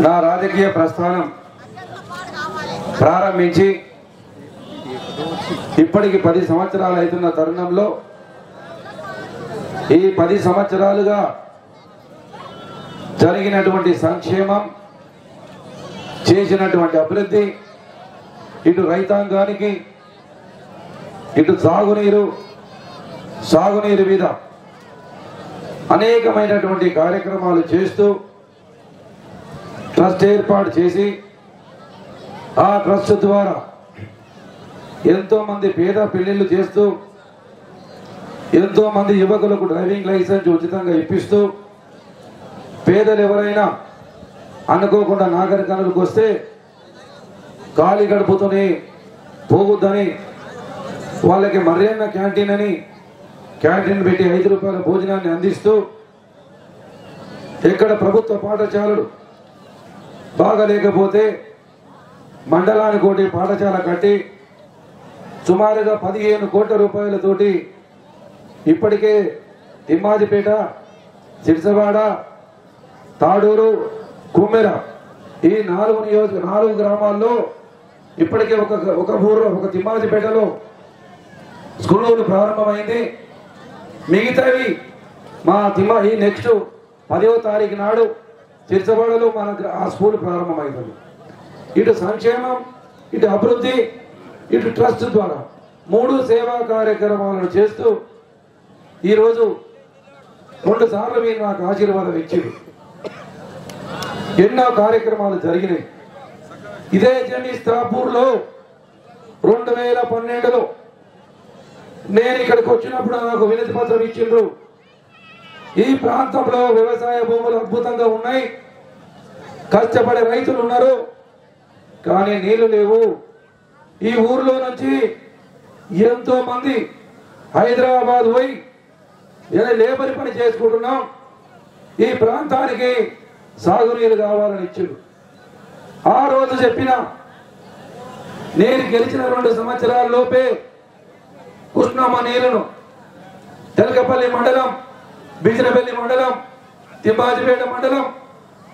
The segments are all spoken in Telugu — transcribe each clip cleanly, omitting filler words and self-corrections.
నా రాజకీయ ప్రస్థానం ప్రారంభించి ఇప్పటికి 10 సంవత్సరాలు అవుతున్న తరుణంలో ఈ 10 సంవత్సరాలుగా జరిగినటువంటి సంక్షేమం, చేసినటువంటి అభివృద్ధి, ఇటు రైతాంగానికి, ఇటు సాగునీరు మీద అనేకమైనటువంటి కార్యక్రమాలు చేస్తూ ట్రస్ట్ ఏర్పాటు చేసి ఆ ట్రస్ట్ ద్వారా ఎంతోమంది పేద పెళ్లిళ్ళు చేస్తూ, ఎంతోమంది యువకులకు డ్రైవింగ్ లైసెన్స్ ఉచితంగా ఇప్పిస్తూ, పేదలు ఎవరైనా అనుకోకుండా నాగరిక కనులకు వస్తే ఖాళీ గడుపుతూనే పోవద్దని వాళ్ళకి మర్యాద క్యాంటీన్ పెట్టి 5 రూపాయల భోజనాన్ని అందిస్తూ, ఎక్కడ ప్రభుత్వ పాఠశాలలు బాగా లేకపోతే మండలానికి ఒకటి పాఠశాల కట్టి సుమారుగా 15 కోట్ల రూపాయలతోటి ఇప్పటికే తిమ్మాజిపేట, సిరిసవాడ, తాడూరు, కుమ్మెర ఈ 4 గ్రామాల్లో ఇప్పటికే ఒక ఊరు, ఒక తిమ్మాజిపేటలో స్కూలు ప్రారంభమైంది. మిగతావి ఈ నెక్స్ట్ 10వ తారీఖు నాడు సిరిసవాడలో మన ఆ స్కూల్ ప్రారంభమవుతుంది. ఇటు సంక్షేమం, ఇటు అభివృద్ధి, ఇటు ట్రస్ట్ ద్వారా 3 సేవా కార్యక్రమాలను చేస్తూ ఈరోజు 2 సార్లు మీరు నాకు ఆశీర్వాదం ఇచ్చారు. ఎన్నో కార్యక్రమాలు జరిగినాయి. ఇదే జమీస్తాపూర్లో 2012లో నేను ఇక్కడికి వచ్చినప్పుడు నాకు వినతి పత్రం ఇచ్చిండ్రు. ఈ ప్రాంతంలో వ్యవసాయ భూములు అద్భుతంగా ఉన్నాయి, కష్టపడే రైతులు ఉన్నారు, కానీ నీళ్లు లేవు. ఈ ఊర్లో నుంచి ఎంతో మంది హైదరాబాద్ పోయి లేబర్ పని చేసుకుంటున్నాం, ఈ ప్రాంతానికి సాగునీరు కావాలని ఇచ్చారు. ఆ రోజు చెప్పిన నేను గెలిచిన 2 సంవత్సరాల లోపే కృష్ణమ్మ నీళ్లను తెలకపల్లి మండలం, బిజినపల్లి మండలం, తిమ్మాజిపేట మండలం,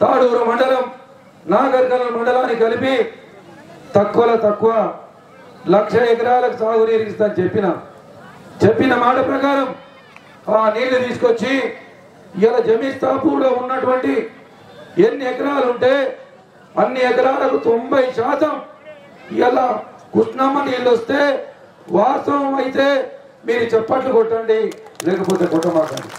తాడూరు మండలం, నాగర్కర్నూలు మండలాన్ని కలిపి తక్కువ 1,00,000 ఎకరాలకు సాగునీరు ఇస్తాను చెప్పిన మాట ప్రకారం ఆ నీళ్లు తీసుకొచ్చి ఇలా జమీస్తాపూర్లో ఉన్నటువంటి ఎన్ని ఎకరాలు ఉంటే అన్ని ఎకరాలకు 90% ఇలా కృష్ణమ్మ నీళ్ళు వస్తే వాస్తవం అయితే మీరు చప్పట్లు కొట్టండి, లేకపోతే కొట్టమాకండి.